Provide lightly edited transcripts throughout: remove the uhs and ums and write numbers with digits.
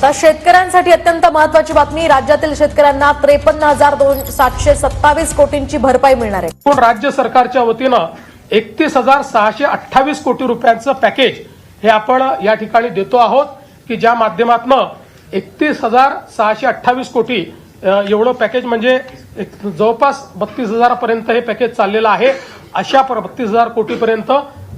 आता शेतकऱ्यांसाठी अत्यंत महत्त्वाची बातमी, राज्यातील शेतकऱ्यांना 53,727 कोटींची भरपाई मिळणार आहे। पण राज्य सरकारच्या वतीनं 31,628 कोटी रुपयांचं पॅकेज हे आपण या ठिकाणी देतो आहोत की ज्या माध्यमातून 31,628 कोटी एवढं पॅकेज म्हणजे जवळपास 32,000 पर्यंत हे पॅकेज चाललेलं आहे। अशा 32,000 कोटी पर्यंत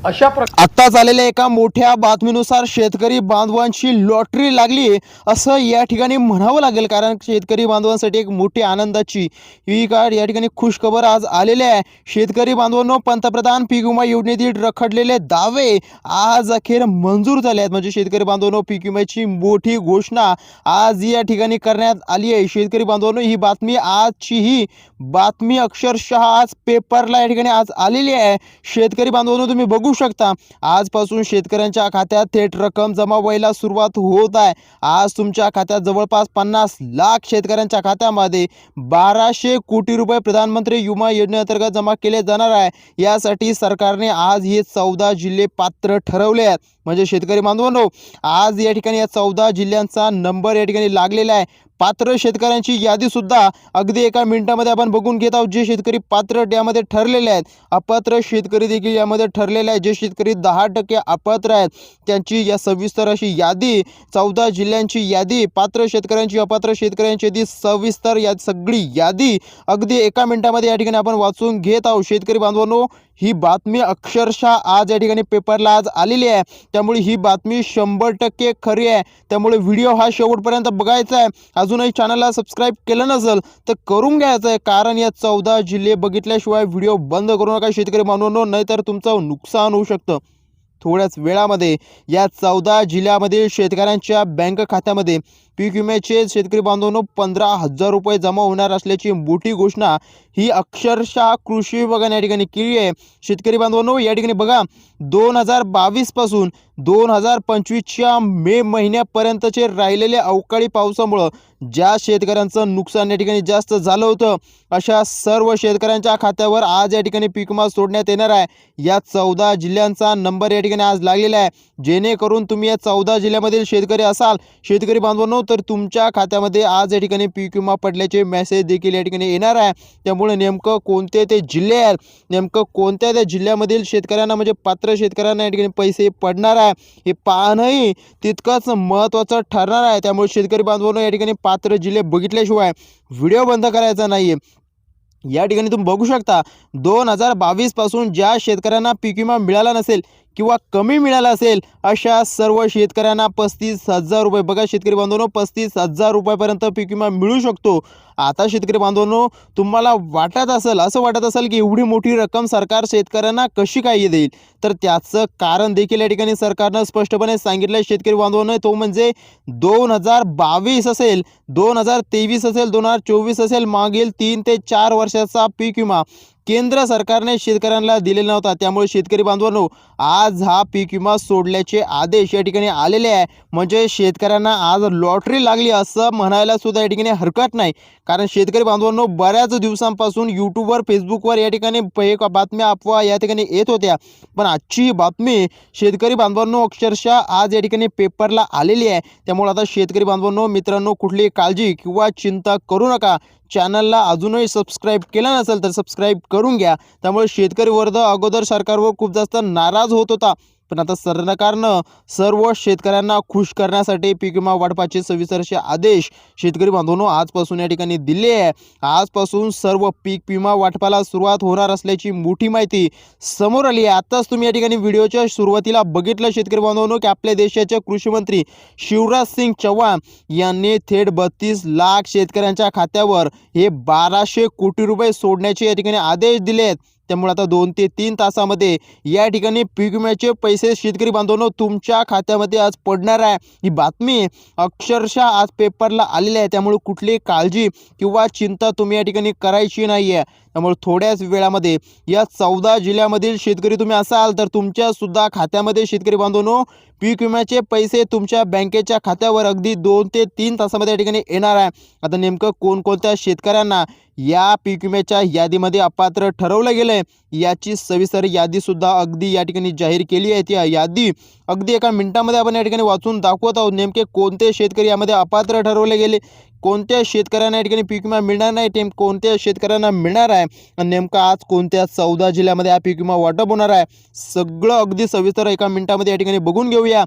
आता झालेल्या एका मोठ्या बातमीनुसार शेतकरी बांधवांची लॉटरी लागली असं या ठिकाणी म्हणावं लागेल, कारण शेतकरी बांधवांसाठी एक मोठी आनंदाची ही या ठिकाणी खुशखबर आज आलेली आहे। शेतकरी बांधवांनो, पंतप्रधान पीक विमा योजनेतील रखडलेले दावे आज अखेर मंजूर झाले आहेत। म्हणजे शेतकरी बांधवांनो, पीक विम्याची मोठी घोषणा आज या ठिकाणी करण्यात आली आहे। शेतकरी बांधवांनो, ही बातमी आजची ही बातमी अक्षरशः आज पेपरला या ठिकाणी आज आलेली आहे। शेतकरी बांधवांनो, तुम्ही बघू शकता आजपासून शेतकऱ्यांच्या खात्यात थेट रक्कम जमा व्हायला सुरुवात होत आहे। आज तुमच्या खात्यात जवळपास 50 लाख शेतकऱ्यांच्या खात्यामध्ये 1200 कोटी रुपये प्रधानमंत्री विमा योजनेअंतर्गत जमा केले जाणार आहे। यासाठी सरकारने आज हे 14 जिल्हे पात्र ठरवले आहेत। म्हणजे शेतकरी बांधवांनो, आज या ठिकाणी या 14 जिल्ह्यांचा नंबर या ठिकाणी लागलेला आहे। पात्र शेतकऱ्यांची यादी सुद्धा अगदी एका मिनिटामध्ये आपण बघून घेत आहोत। जे शेतकरी पात्र यामध्ये ठरलेले आहेत, अपात्र शेतकरी देखील यामध्ये ठरलेले आहेत। जे शेतकरी 10% अपात्र आहेत त्यांची या सविस्तर अशी यादी, 14 जिल्ह्यांची यादी, पात्र शेतकऱ्यांची, अपात्र शेतकऱ्यांची यादी, सविस्तर या सगळी यादी अगदी एका मिनिटामध्ये या ठिकाणी आपण वाचून घेत आहोत। शेतकरी बांधवांनो, ही बातमी अक्षरशः आज या ठिकाणी पेपरला आज आलेली आहे, त्यामुळे ही बातमी 100% खरी आहे। त्यामुळे व्हिडिओ हा शेवटपर्यंत बघायचा आहे। अजूनही चॅनलला सबस्क्राईब केलं नसेल तर करून घ्यायचं आहे, कारण या 14 जिल्हे बघितल्याशिवाय व्हिडिओ बंद करू नका शेतकरी बांधवांनो, नाहीतर तुमचं नुकसान होऊ शकतं। थोड्याच वेळामध्ये या 14 जिल्ह्यामधील शेतकऱ्यांच्या बँक खात्यामध्ये पीक विम्याचे शेतकरी बांधवांनो 15,000 रुपये जमा होणार असल्याची मोठी घोषणा ही अक्षरशः कृषी विभागाने या ठिकाणी केली आहे। शेतकरी बांधवांनो, या ठिकाणी बघा 2022 पासून 2025च्या मे महिन्यापर्यंतचे राहिलेले अवकाळी पावसामुळे ज्या शेतकऱ्यांचं नुकसान या ठिकाणी जास्त झालं होतं, अशा सर्व शेतकऱ्यांच्या खात्यावर आज या ठिकाणी पीक विमा सोडण्यात येणार आहे। या 14 जिल्ह्यांचा नंबर या ठिकाणी आज लागलेला आहे। जेणेकरून तुम्ही या 14 जिल्ह्यामधील शेतकरी असाल शेतकरी बांधवांनो, तर तुमच्या खात्यामध्ये आज या ठिकाणी पीक विमा पडल्याचे मेसेज देखील या ठिकाणी येणार आहे। त्यामुळे नेमकं कोणते ते जिल्हे आहेत, नेमकं कोणत्या त्या जिल्ह्यामधील शेतकऱ्यांना म्हणजे पात्र शेतकऱ्यांना या ठिकाणी पैसे पडणार आहे हे पाहणंही तितकंच महत्त्वाचं ठरणार आहे। त्यामुळे शेतकरी बांधवांनो, या ठिकाणी पात्र जिल्हे बघितल्याशिवाय व्हिडिओ बंद करायचा नाहीये। या ठिकाणी तुम्ही बघू शकता 2022 पासून ज्या शेतकऱ्यांना पीक विमा मिळाला नसेल किंवा कमी मिळाला असेल, अशा सर्व शेतकऱ्यांना 35,000 रुपये, बघा शेतकरी बांधवांनो, 35,000 रुपयापर्यंत पीक विमा मिळू शकतो। आता शेतकरी बांधवांनो, तुम्हाला असं वाटत असेल की एवढी मोठी रक्कम सरकार शेतकऱ्यांना कशी काय देईल, तर त्याचं कारण देखील या ठिकाणी सरकारनं स्पष्टपणे सांगितलं शेतकरी बांधवांनो। तो म्हणजे 2022 असेल, 2023 असेल, 2024 असेल, मागील 3 ते 4 वर्षाचा पीक विमा केंद्र सरकारने शेतकऱ्यांना दिलेला नव्हता। त्यामुळे शेतकरी बांधवांनो, आज हा पीक विमा सोडल्याचे आदेश या ठिकाणी आलेले आहे। म्हणजे शेतकऱ्यांना आज लॉटरी लागली असं म्हणायला सुद्धा या ठिकाणी हरकत नाही, कारण शेतकरी बांधवांनो, बऱ्याच दिवसांपासून यूट्यूबवर, फेसबुकवर या ठिकाणी बातम्या, अफवा या ठिकाणी येत होत्या, पण आजची बातमी शेतकरी बांधवांनो अक्षरशः आज या ठिकाणी पेपरला आलेली आहे। त्यामुळे आता शेतकरी बांधवांनो, मित्रांनो, कुठलीही काळजी किंवा चिंता करू नका। चॅनलला अजूनही सबस्क्राईब केलं नसेल तर सबस्क्राईब करून घ्या। त्यामुळे शेतकरी वर्ग अगोदर सरकारवर खूप जास्त नाराज होत होता, पण आता सरकारनं सर्व शेतकऱ्यांना खुश करण्यासाठी पीक विमा वाटपाचे सविस्तर असे आदेश शेतकरी बांधवांनो आजपासून या ठिकाणी दिले आहे। आजपासून सर्व पीक विमा वाटपाला सुरुवात होणार असल्याची मोठी माहिती समोर आली आहे। आताच तुम्ही या ठिकाणी व्हिडिओच्या सुरुवातीला बघितलं शेतकरी बांधवांनो, की आपल्या देशाचे कृषी मंत्री शिवराज सिंग चौहान यांनी थेट 32 लाख शेतकऱ्यांच्या खात्यावर हे 1200 कोटी रुपये सोडण्याचे या ठिकाणी आदेश दिले आहेत। त्यामुळे आता 2 ते 3 तासामध्ये या ठिकाणी पीक विम्याचे पैसे शेतकरी बांधवांनो तुमच्या खात्यामध्ये आज पडणार आहे। ही बातमी अक्षरशः आज पेपरला आलेली आहे। त्यामुळे कुठलीही काळजी किंवा चिंता तुम्ही या ठिकाणी करायची नाही आहे। त्यामुळे थोड्याच वेळामध्ये या 14 जिल्ह्यामधील शेतकरी तुम्ही असाल तर तुमच्या सुद्धा खात्यामध्ये शेतकरी बांधवांनो पीक विम्याचे पैसे तुमच्या बँकेच्या खात्यावर अगदी 2 ते 3 तासामध्ये या ठिकाणी येणार आहे. आता नेमकं कोणकोणत्या शेतकऱ्यांना या पीक विम्याच्या यादीमध्ये अपात्र ठरवलं गेलंय याची सविस्तर यादी सुद्धा अगदी या ठिकाणी जाहीर केली आहे. ती यादी अगदी एका मिनिटामध्ये आपण या ठिकाणी वाचून दाखवत आहोत. नेमके कोणते शेतकरी यामध्ये अपात्र ठरवले गेले, कोणत्या शेतकऱ्यांना या ठिकाणी पीक विमा मिळणार नाही, कोणत्या शेतकऱ्यांना मिळणार आहे आणि नेमका आज कोणत्या 14 जिल्ह्यामध्ये हा पीक विमा वाटप होणार आहे, सगळं अगदी सविस्तर एका मिनिटामध्ये या ठिकाणी बघून घेऊया.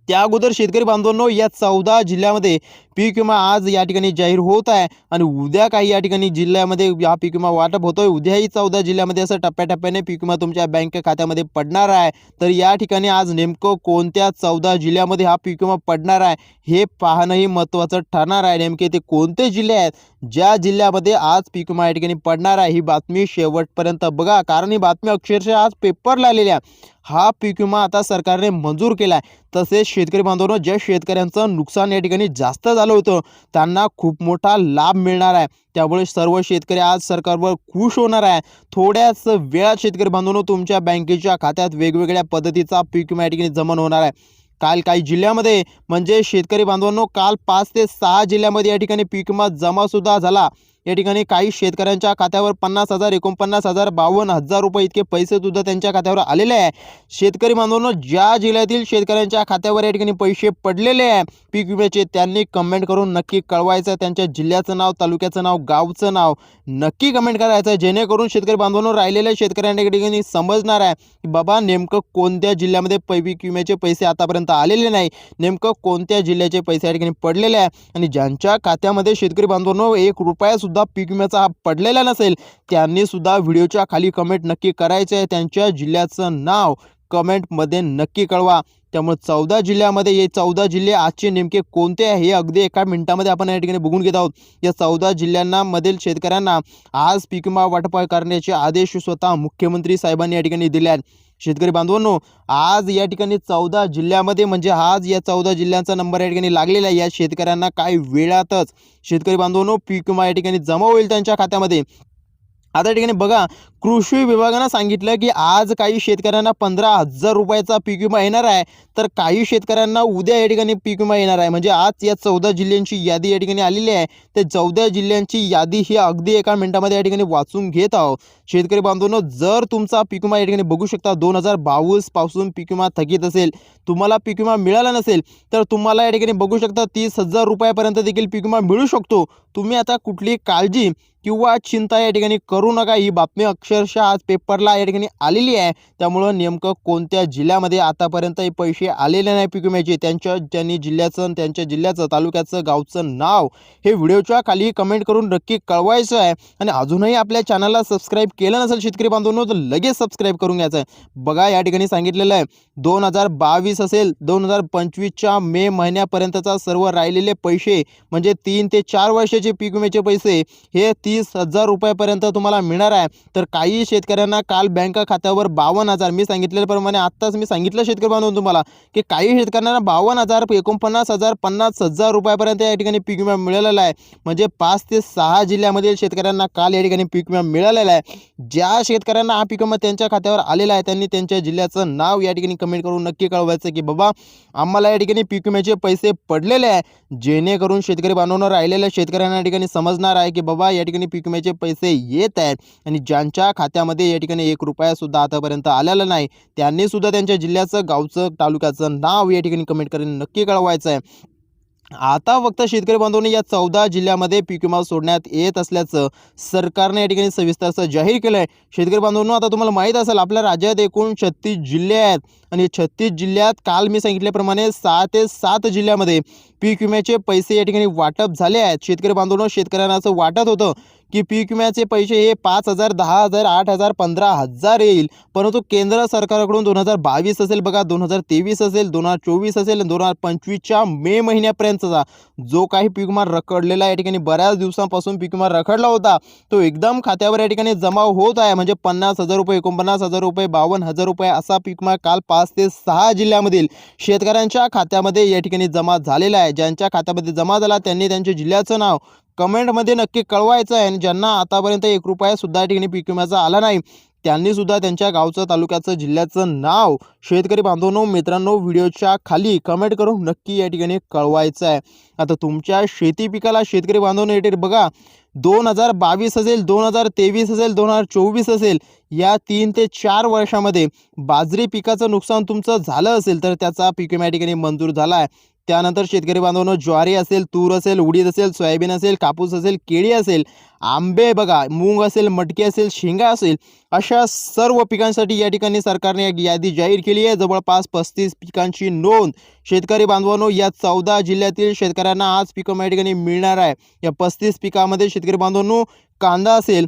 त्या अगोदर शेतकरी बांधवांनो या 14 जिल्ह्यामध्ये पीक विमा आज या ठिकाणी जाहीर होत आहे आणि उद्या काही या ठिकाणी जिल्ह्यामध्ये हा पीक विमा वाटप होतोय. उद्याही 14 जिल्ह्यामध्ये असं टप्प्याटप्प्याने पीक विमा तुमच्या बँक खात्यामध्ये पडणार आहे. तर या ठिकाणी आज नेमकं कोणत्या 14 जिल्ह्यामध्ये हा पीक विमा पडणार आहे हे पाहणंही महत्त्वाचं ठरणार आहे. नेमके ते कोणते जिल्हे आहेत ज्या जिल्ह्यामध्ये आज पीक विमा या ठिकाणी पडणार आहे, ही बातमी शेवटपर्यंत बघा, कारण ही बातमी अक्षरशः आज पेपरला आलेली आहे. हा पीक विमा आता सरकारने मंजूर केला आहे. तसेच शेतकरी बांधवांनो ज्या शेतकऱ्यांचं नुकसान या ठिकाणी जास्त झालं होतं त्यांना खूप मोठा लाभ मिळणार आहे. त्यामुळे सर्व शेतकरी आज सरकारवर खुश होणार आहे. थोड्याच वेळात शेतकरी बांधवांनो तुमच्या बँकेच्या खात्यात वेगवेगळ्या पद्धतीचा पीक विमा या ठिकाणी जमा होणार आहे. काल काही जिल्ह्यामध्ये म्हणजे शेतकरी बांधवांनो काल 5 ते 6 जिल्ह्यामध्ये या ठिकाणी पीक विमा जमा सुद्धा झाला. या ठिकाणी काही शेतकऱ्यांच्या खात्यावर 50,000, 49,000, 52,000 रुपये इतके पैसे सुद्धा त्यांच्या खात्यावर आलेले आहे. शेतकरी बांधवांनो ज्या जिल्ह्यातील शेतकऱ्यांच्या खात्यावर या ठिकाणी पैसे पडलेले आहे पीक विम्याचे त्यांनी कमेंट करून नक्की कळवायचं. त्यांच्या जिल्ह्याचं नाव, तालुक्याचं नाव, गावचं नाव नक्की कमेंट करायचं, जेणेकरून शेतकरी बांधवांनो राहिलेल्या शेतकऱ्यांच्या ठिकाणी समजणार आहे की बाबा नेमकं कोणत्या जिल्ह्यामध्ये पीक विम्याचे पैसे आतापर्यंत आलेले नाही, नेमकं कोणत्या जिल्ह्याचे पैसे या ठिकाणी पडलेले आहे. आणि ज्यांच्या खात्यामध्ये शेतकरी बांधवांनो 1 रुपया सुद्धा पीक विम्याचा पडलेला नसेल त्यांनी सुद्धा व्हिडिओच्या खाली कमेंट नक्की करायचं आहे. त्यांच्या जिल्ह्याचं नाव कमेंटमध्ये नक्की कळवा. त्यामुळे 14 जिल्ह्यामध्ये हे 14 जिल्हे आजचे नेमके कोणते आहे हे अगदी एका मिनिटामध्ये आपण या ठिकाणी बघून घेत आहोत. या 14 जिल्ह्यांना मधील शेतकऱ्यांना आज पीक विमा वाटप करण्याचे आदेश स्वतः मुख्यमंत्री साहेबांनी या ठिकाणी दिले आहेत. शेतकरी बांधवांनो आज या ठिकाणी 14 जिल्ह्यामध्ये म्हणजे आज या 14 जिल्ह्यांचा नंबर या ठिकाणी लागलेला आहे. या शेतकऱ्यांना काही वेळातच शेतकरी बांधवांनो पीक विमा या ठिकाणी जमा होईल त्यांच्या खात्यामध्ये. आता या ठिकाणी बघा कृषी विभागानं सांगितलं की आज काही शेतकऱ्यांना 15,000 रुपयाचा पीक विमा येणार आहे, तर काही शेतकऱ्यांना उद्या या ठिकाणी पीक विमा येणार आहे. म्हणजे आज या 14 जिल्ह्यांची यादी या ठिकाणी आलेली आहे. ते 14 जिल्ह्यांची यादी ही अगदी एका मिनिटामध्ये या ठिकाणी वाचून घेत आहोत. शेतकरी बांधवांनो जर तुमचा पीक विमा या ठिकाणी बघू शकता 2022 पासून पीक विमा थकीत असेल, तुम्हाला पीक विमा मिळाला नसेल तर तुम्हाला या ठिकाणी बघू शकता 30,000 रुपयापर्यंत देखील पीक विमा मिळू शकतो. तुम्ही आता कुठली काळजी किंवा चिंता या ठिकाणी करू नका. ही बातमी अक्षरशः आज पेपरला या ठिकाणी आलेली आहे. त्यामुळं नेमकं कोणत्या जिल्ह्यामध्ये आतापर्यंत हे पैसे आलेले नाही पीक विम्याचे त्यांनी जिल्ह्याचं, त्यांच्या जिल्ह्याचं, तालुक्याचं, गावचं नाव हे व्हिडिओच्या खाली कमेंट करून नक्की कळवायचं आहे. आणि अजूनही आपल्या चॅनलला सबस्क्राईब केलं नसेल शेतकरी बांधवांनो तर लगेच सबस्क्राईब करून घ्यायचं आहे. बघा या ठिकाणी सांगितलेलं आहे 2022 असेल 2025च्या मे महिन्यापर्यंतचा सर्व राहिलेले पैसे म्हणजे 3 ते 4 वर्षाचे पीक विम्याचे पैसे हे 30,000 रुपयापर्यंत तुम्हाला मिळणार आहे. तर काही शेतकऱ्यांना काल बँक खात्यावर 52,000 मी सांगितल्याप्रमाणे आत्ताच मी सांगितलं शेतकरी बांधून तुम्हाला की काही शेतकऱ्यांना 52,000, 49,000, 50,000 रुपयापर्यंत या ठिकाणी पीक विमा मिळालेला आहे. म्हणजे 5 ते 6 जिल्ह्यामधील शेतकऱ्यांना काल या ठिकाणी पीक विमा मिळालेला आहे. ज्या शेतकऱ्यांना हा पीक विमा त्यांच्या खात्यावर आलेला आहे त्यांनी त्यांच्या जिल्ह्याचं नाव या ठिकाणी कमेंट करून नक्की कळवायचं की बाबा आम्हाला या ठिकाणी पीक विम्याचे पैसे पडलेले आहे, जेणेकरून शेतकरी बांधवांना राहिलेल्या शेतकऱ्यांना या ठिकाणी समजणार आहे की बाबा या ठिकाणी पीक विम्याचे पैसे येत आहेत. आणि ज्यांच्या खात्यामध्ये या ठिकाणी 1 रुपया सुद्धा आतापर्यंत आलेला नाही त्यांनी सुद्धा त्यांच्या जिल्ह्याचं, गावचं, तालुक्याचं नाव या ठिकाणी कमेंट करून नक्की कळवायचं आहे. आता फक्त शेतकरी बांधवांनी या 14 जिल्ह्यामध्ये पीक विमा सोडण्यात येत असल्याचं सरकारने या ठिकाणी सविस्तर जाहीर केलं आहे. शेतकरी बांधवांनो आता तुम्हाला माहीत असेल आपल्या राज्यात एकूण 36 जिल्हे आहेत आणि 36 जिल्ह्यात काल मी सांगितल्याप्रमाणे 6 ते 7 जिल्ह्यामध्ये पीक विम्याचे पैसे या ठिकाणी वाटप झाले आहेत. शेतकरी बांधवांनो शेतकऱ्यांना असं वाटत होतं की पीक विम्याचे पैसे हे 5,000, 10,000, 8,000, 15,000 येईल, परंतु केंद्र सरकारकडून 2022 असेल बघा, 2023 असेल, 2024 असेल, 2025च्या मे महिन्यापर्यंतचा जो काही पीक विमा रखडलेला या ठिकाणी बऱ्याच दिवसांपासून पीक विमा रखडला होता तो एकदम खात्यावर या ठिकाणी जमा होत आहे. म्हणजे 50,000 रुपये, 49,000 रुपये, 52,000 रुपये असा पीक विमा काल 5 ते 6 जिल्ह्यामधील शेतकऱ्यांच्या खात्यामध्ये या ठिकाणी जमा झालेला आहे. ज्यांच्या खात्यामध्ये जमा झाला त्यांनी त्यांच्या जिल्ह्याचं नाव कमेंटमध्ये नक्की कळवायचं आहे. आणि ज्यांना आतापर्यंत 1 रुपया सुद्धा या ठिकाणी पीक विम्याचा आला नाही त्यांनी सुद्धा त्यांच्या गावचं, तालुक्याचं, जिल्ह्याचं नाव शेतकरी बांधवांनो, मित्रांनो, व्हिडिओच्या खाली कमेंट करून नक्की या ठिकाणी कळवायचं आहे. आता तुमच्या शेती पिकाला शेतकरी बांधवांनो येते बघा, 2022 असेल, 2023 असेल, 2024 असेल, या 3 ते 4 वर्षामध्ये बाजरी पिकाचं नुकसान तुमचं झालं असेल तर त्याचा पीक विमा या ठिकाणी मंजूर झाला आहे. त्यानंतर शेतकरी बांधवांनो, ज्वारी असेल, तूर असेल, उडीद असेल, सोयाबीन असेल, कापूस असेल, केळी असेल, आंबे बघा, मूग असेल, मटकी असेल, शेंगा असेल, अशा सर्व पिकांसाठी या ठिकाणी सरकारने एक यादी जाहीर केली आहे. जवळपास 35 पिकांची नोंद शेतकरी बांधवांनो या 14 जिल्ह्यातील शेतकऱ्यांना आज पीक विमा या ठिकाणी मिळणार आहे. या 35 पिकामध्ये शेतकरी बांधवांनो कांदा असेल,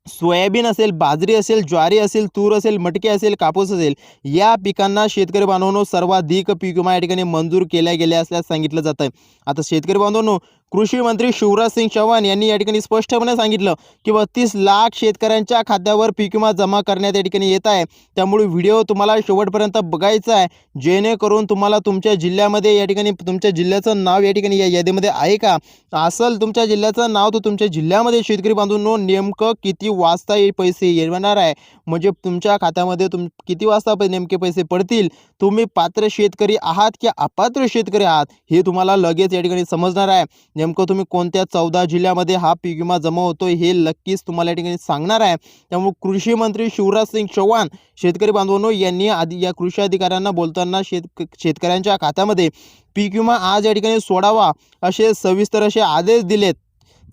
सोयाबीन असेल, बाजरी असेल, ज्वारी असेल, तूर असेल, मटकी असेल, कापूस असेल, या पिकांना शेतकरी बांधवांनो सर्वाधिक पीक विमा या ठिकाणी मंजूर केल्या गेल्या असल्यास सांगितलं जात आहे. आता शेतकरी बांधवांनो, कृषी मंत्री शिवराज सिंग चौहान यांनी या ठिकाणी स्पष्टपणे सांगितलं की 32 लाख शेतकऱ्यांच्या खात्यावर पीक विमा जमा करण्यात या ठिकाणी येत आहे. त्यामुळे व्हिडिओ तुम्हाला शेवटपर्यंत बघायचा आहे, जेणेकरून तुम्हाला तुमच्या जिल्ह्यामध्ये या ठिकाणी तुमच्या जिल्ह्याचं नाव या ठिकाणी या यादीमध्ये आहे का, असेल तुमच्या जिल्ह्याचं नाव, तर तुमच्या जिल्ह्यामध्ये शेतकरी बांधवांनो नेमकं किती वाजता हे पैसे येणार आहे, म्हणजे तुमच्या खात्यामध्ये किती वाजता नेमके पैसे पडतील, तुम्ही पात्र शेतकरी आहात की अपात्र शेतकरी आहात, हे तुम्हाला लगेच या ठिकाणी समजणार आहे. नेमकं तुम्ही कोणत्या 14 जिल्ह्यामध्ये हा पीक विमा जमा होतोय हे नक्कीच तुम्हाला या ठिकाणी सांगणार आहे. त्यामुळे कृषी मंत्री शिवराज सिंग चौहान शेतकरी बांधवांनो यांनी आधी या कृषी अधिकाऱ्यांना बोलताना शेतकऱ्यांच्या खात्यामध्ये पीक विमा आज या ठिकाणी सोडावा असे सविस्तर असे आदेश दिलेत.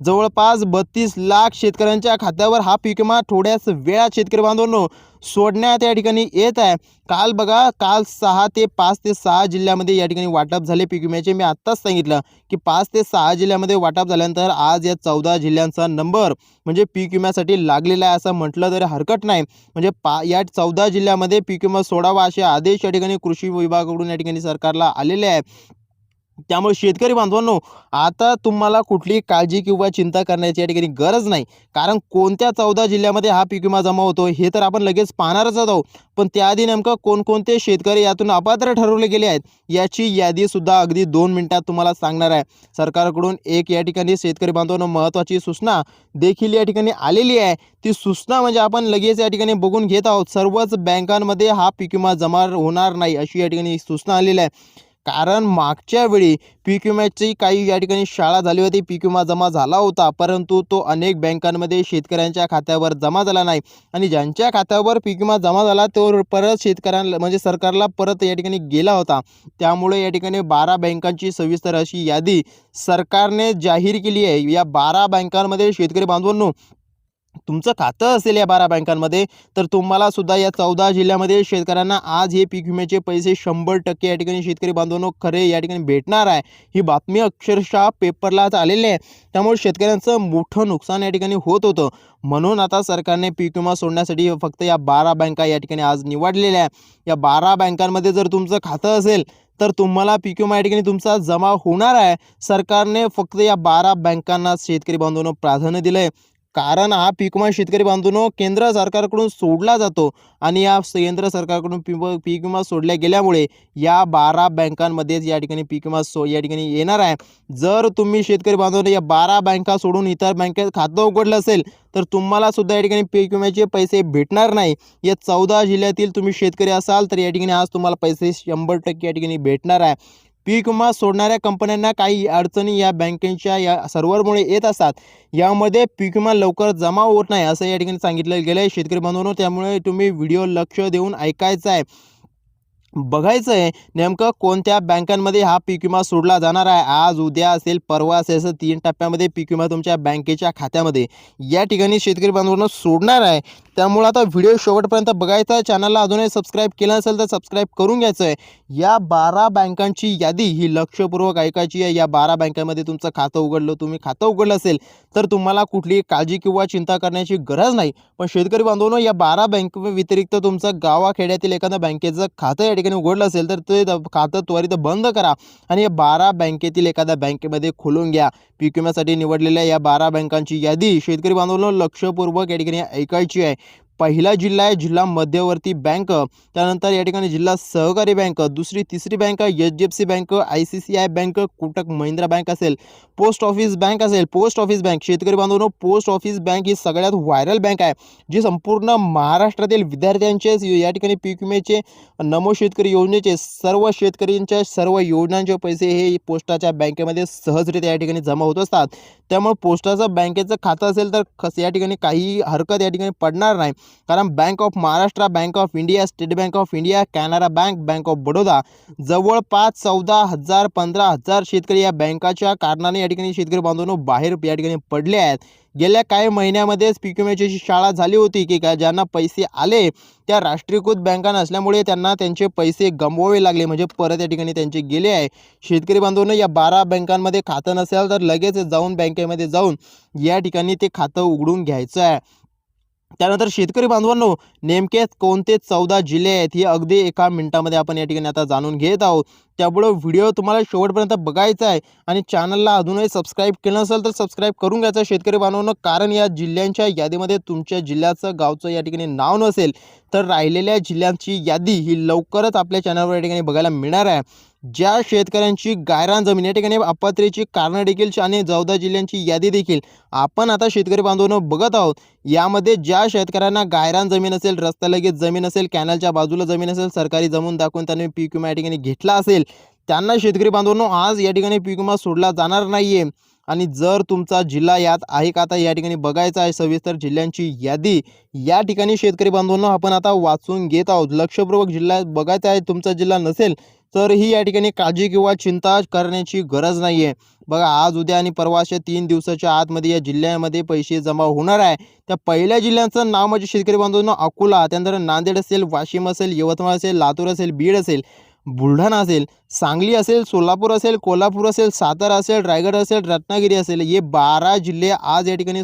जवळपास 32 लाख शेतकऱ्यांच्या खात्यावर हा पीक विमा थोड्याच वेळात शेतकरी बांधवांनो सोडण्यात या ठिकाणी येत आहे. काल बघा, काल 5 ते 6 जिल्ह्यामध्ये या ठिकाणी वाटप झाले पीक विम्याचे. मी आत्ताच सांगितलं की 5 ते 6 जिल्ह्यामध्ये वाटप झाल्यानंतर आज या 14 जिल्ह्यांचा नंबर म्हणजे पीक विम्यासाठी लागलेला आहे असं म्हटलं तरी हरकत नाही. म्हणजे या 14 जिल्ह्यामध्ये पीक विमा सोडावा असे आदेश या ठिकाणी कृषी विभागाकडून या ठिकाणी सरकारला आलेले आहे. त्यामुळे शेतकरी बांधवांनो, आता तुम्हाला कुठलीही काळजी किंवा चिंता करण्याची या ठिकाणी गरज नाही, कारण कोणत्या 14 जिल्ह्यामध्ये हा पीक विमा जमा होतो हे तर आपण लगेच पाहणारच आहोत. पण त्याआधी नेमकं कोणकोणते शेतकरी यातून अपात्र ठरवले गेले आहेत याची यादी सुद्धा अगदी 2 मिनिटात तुम्हाला सांगणार आहे. सरकारकडून एक या ठिकाणी शेतकरी बांधवांनो महत्त्वाची सूचना देखील या ठिकाणी आलेली आहे. ती सूचना म्हणजे आपण लगेच या ठिकाणी बघून घेत आहोत. सर्वच बँकांमध्ये हा पीक विमा जमा होणार नाही अशी या ठिकाणी सूचना आलेली आहे. कारण मागच्या वेळी पीक विम्याची काही या ठिकाणी शाळा झाली होती, पीक विमा जमा झाला होता, परंतु तो अनेक बँकांमध्ये शेतकऱ्यांच्या खात्यावर जमा झाला नाही. आणि ज्यांच्या खात्यावर पीक विमा जमा झाला तो परत शेतकऱ्यांना म्हणजे सरकारला परत या ठिकाणी गेला होता. त्यामुळे या ठिकाणी 12 बँकांची सविस्तर अशी यादी सरकारने जाहीर केली आहे. या 12 बँकांमध्ये शेतकरी बांधवांनो तुमचं खातं असेल या 12 बँकांमध्ये, तर तुम्हाला सुद्धा या 14 जिल्ह्यामध्ये शेतकऱ्यांना आज हे पीक विम्याचे पैसे 100% या ठिकाणी शेतकरी बांधवांनो खरे या ठिकाणी भेटणार आहे. ही बातमी अक्षरशः पेपरलाच आलेली आहे. त्यामुळे शेतकऱ्यांचं मोठं नुकसान या ठिकाणी होत होतं. म्हणून आता सरकारने पीक विमा सोडण्यासाठी फक्त या 12 बँका या ठिकाणी आज निवडलेल्या आहे. या 12 बँकांमध्ये जर तुमचं खातं असेल तर तुम्हाला पीक विमा या ठिकाणी तुमचा जमा होणार आहे. सरकारने फक्त या 12 बँकांना शेतकरी बांधवांनो प्राधान्य दिलं आहे, कारण हा पीक विमा शेतकरी बांधवांनो केंद्र सरकारकडून सोडला जातो. आणि या केंद्र सरकारकडून पीक विमा सोडल्या गेल्यामुळे या 12 बँकांमध्येच या ठिकाणी पीक विमा या ठिकाणी येणार आहे. जर तुम्ही शेतकरी बांधवांनो या 12 बँका सोडून इतर बँकेत खातं उघडलं असेल तर तुम्हाला सुद्धा या ठिकाणी पीक विम्याचे पैसे भेटणार नाही. या 14 जिल्ह्यातील तुम्ही शेतकरी असाल तर या ठिकाणी आज तुम्हाला पैसे 100% या ठिकाणी भेटणार आहे. पीक विमा सोडणाऱ्या कंपन्यांना काही अडचणी या बँकेच्या या सर्व्हरमुळे येत असतात. यामध्ये पीक विमा लवकर जमा होत नाही असं या ठिकाणी सांगितलं गेलं आहे शेतकरी बांधवांनो. त्यामुळे तुम्ही व्हिडिओ लक्ष देऊन ऐकायचा आहे, बघायचं आहे नेमकं कोणत्या बँकांमध्ये हा पीक विमा सोडला जाणार आहे. आज, उद्या असेल, परवा असेल, असं 3 टप्प्यामध्ये पीक विमा तुमच्या बँकेच्या खात्यामध्ये या ठिकाणी शेतकरी बांधवांना सोडणार आहे. त्यामुळे आता व्हिडिओ शेवटपर्यंत बघायचा आहे. चॅनलला अजूनही सबस्क्राईब केलं नसेल तर सबस्क्राईब करून घ्यायचं आहे. या 12 बँकांची यादी ही लक्षपूर्वक ऐकायची आहे. या 12 बँकांमध्ये तुमचं तुम्ही खातं उघडलं असेल तर तुम्हाला कुठलीही काळजी किंवा चिंता करण्याची गरज नाही. पण शेतकरी बांधवांनो या 12 बँक व्यतिरिक्त तुमचं गावाखेड्यातील एखाद्या बँकेचं खातं या ठिकाणी उघडलं असेल तर ते खातं त्वरित बंद करा आणि या 12 बँकेतील एखाद्या बँकेमध्ये खोलून घ्या. पीक विम्यासाठी निवडलेल्या या 12 बँकांची यादी शेतकरी बांधवांनो लक्षपूर्वक या ठिकाणी ऐकायची आहे. पहिला जिल्हा आहे जिल्हा मध्यवर्ती बँक, त्यानंतर या ठिकाणी जिल्हा सहकारी बँक, दुसरी तिसरी bank HDFC bank, ICICI bank, Kotak Mahindra bank असेल, पोस्ट ऑफिस बँक असेल. पोस्ट ऑफिस बँक शेतकरी बांधवांनो, पोस्ट ऑफिस बँक ही सगळ्यात व्हायरल बँक आहे, जी संपूर्ण महाराष्ट्रातील विद्यार्थ्यांचे या ठिकाणी पीक विम्याचे, नमो शेतकरी योजनेचे सर्व शेतकऱ्यांच्या सर्व योजनांचे पैसे हे पोस्टाच्या बँकेमध्ये सहजरित्या या ठिकाणी जमा होत असतात. त्यामुळे पोस्टाचं बँकेचं खातं असेल तर या ठिकाणी काही हरकत या ठिकाणी पडणार नाही, कारण bank of Maharashtra, bank of India, state bank of India, Canara bank, bank of Baroda जवळपास 14,000 15,000 शेतकरी या बँकाच्या कारणाने या ठिकाणी शेतकरी बांधवांनो बाहेर या ठिकाणी पडले आहेत. गेल्या काही महिन्यामध्येच पीक विम्याची शाळा झाली होती की ज्यांना पैसे आले त्या राष्ट्रीयकृत बँका नसल्यामुळे त्यांना त्यांचे पैसे गमवावे लागले, म्हणजे परत या ठिकाणी त्यांचे गेले आहे. शेतकरी बांधवांनो, या 12 बँकांमध्ये खातं नसेल तर लगेच जाऊन बँकेमध्ये जाऊन या ठिकाणी ते खातं उघडून घ्यायचं आहे. त्यानंतर शेतकरी बांधवांनो, नेमके कोणते 14 जिल्हे आहेत हे अगदी एका मिनिटामध्ये आपण या ठिकाणी आता जाणून घेत आहोत. त्यामुळे व्हिडिओ तुम्हाला शेवटपर्यंत बघायचा आहे आणि चॅनलला अजूनही सबस्क्राईब केलं नसेल तर सबस्क्राईब करून घ्यायचं शेतकरी बांधवांनो, कारण या जिल्ह्यांच्या यादीमध्ये तुमच्या जिल्ह्याचं गावचं या ठिकाणी नाव नसेल तर राहिलेल्या जिल्ह्यांची यादी ही लवकरच आपल्या चॅनलवर या ठिकाणी बघायला मिळणार आहे. ज्या शेतकऱ्यांची गायरान जमीन या ठिकाणी अपात्रेची कारणं देखील आणि 14 जिल्ह्यांची यादी देखील आपण आता शेतकरी बांधवांनो बघत आहोत. यामध्ये ज्या शेतकऱ्यांना गायरान जमीन असेल, रस्त्यालगत जमीन असेल, कॅनलच्या बाजूला जमीन असेल, सरकारी जमीन दाखवून त्यांनी पीक विमा या ठिकाणी घेतला असेल, त्यांना शेतकरी बांधवांनो आज या ठिकाणी पीक विमा सोडला जाणार नाहीये. आणि जर तुमचा जिल्हा यात आहे का आता या ठिकाणी बघायचा आहे. सविस्तर जिल्ह्यांची यादी या ठिकाणी शेतकरी बांधवांनो आपण आता वाचून घेत आहोत. लक्षपूर्वक जिल्हा बघायचा आहे. तुमचा जिल्हा नसेल तर ही या ठिकाणी काळजी किंवा चिंता करण्याची गरज नाही आहे. बघा, आज उद्या आणि परवा अशा 3 दिवसाच्या आतमध्ये या जिल्ह्यामध्ये पैसे जमा होणार आहे. त्या पहिल्या जिल्ह्यांचं नाव म्हणजे शेतकरी बांधवांनो अकोला, त्यानंतर नांदेड असेल, वाशिम असेल, यवतमाळ असेल, लातूर असेल, बीड असेल, बुलढाणा असेल, सांगली असेल, सोलापूर असेल, कोल्हापूर असेल, सातारा असेल, रायगड असेल, रत्नागिरी असेल, हे 12 जिल्हे आज या ठिकाणी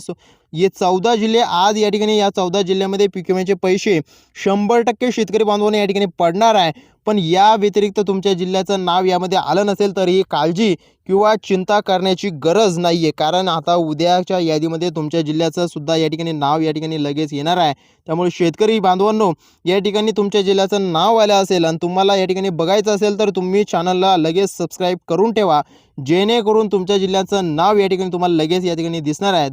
हे 14 जिल्हे आज या ठिकाणी या 14 जिल्ह्यामध्ये पीक विम्याचे पैसे 100% शेतकरी बांधवांना या ठिकाणी पडणार आहे. पण या व्यतिरिक्त तुमच्या जिल्ह्याचं नाव यामध्ये आलं नसेल तर ही काळजी किंवा चिंता करण्याची गरज नाही आहे, कारण आता उद्याच्या यादीमध्ये तुमच्या जिल्ह्याचं सुद्धा या ठिकाणी नाव या ठिकाणी लगेच येणार आहे. त्यामुळे शेतकरी बांधवांनो, या ठिकाणी तुमच्या जिल्ह्याचं नाव आलं असेल आणि तुम्हाला या ठिकाणी बघायचं असेल तर तुम्ही चॅनलला लगेच सबस्क्राईब करून ठेवा, जेणेकरून तुमच्या जिल्ह्याचं नाव या ठिकाणी तुम्हाला लगेच या ठिकाणी दिसणार आहे.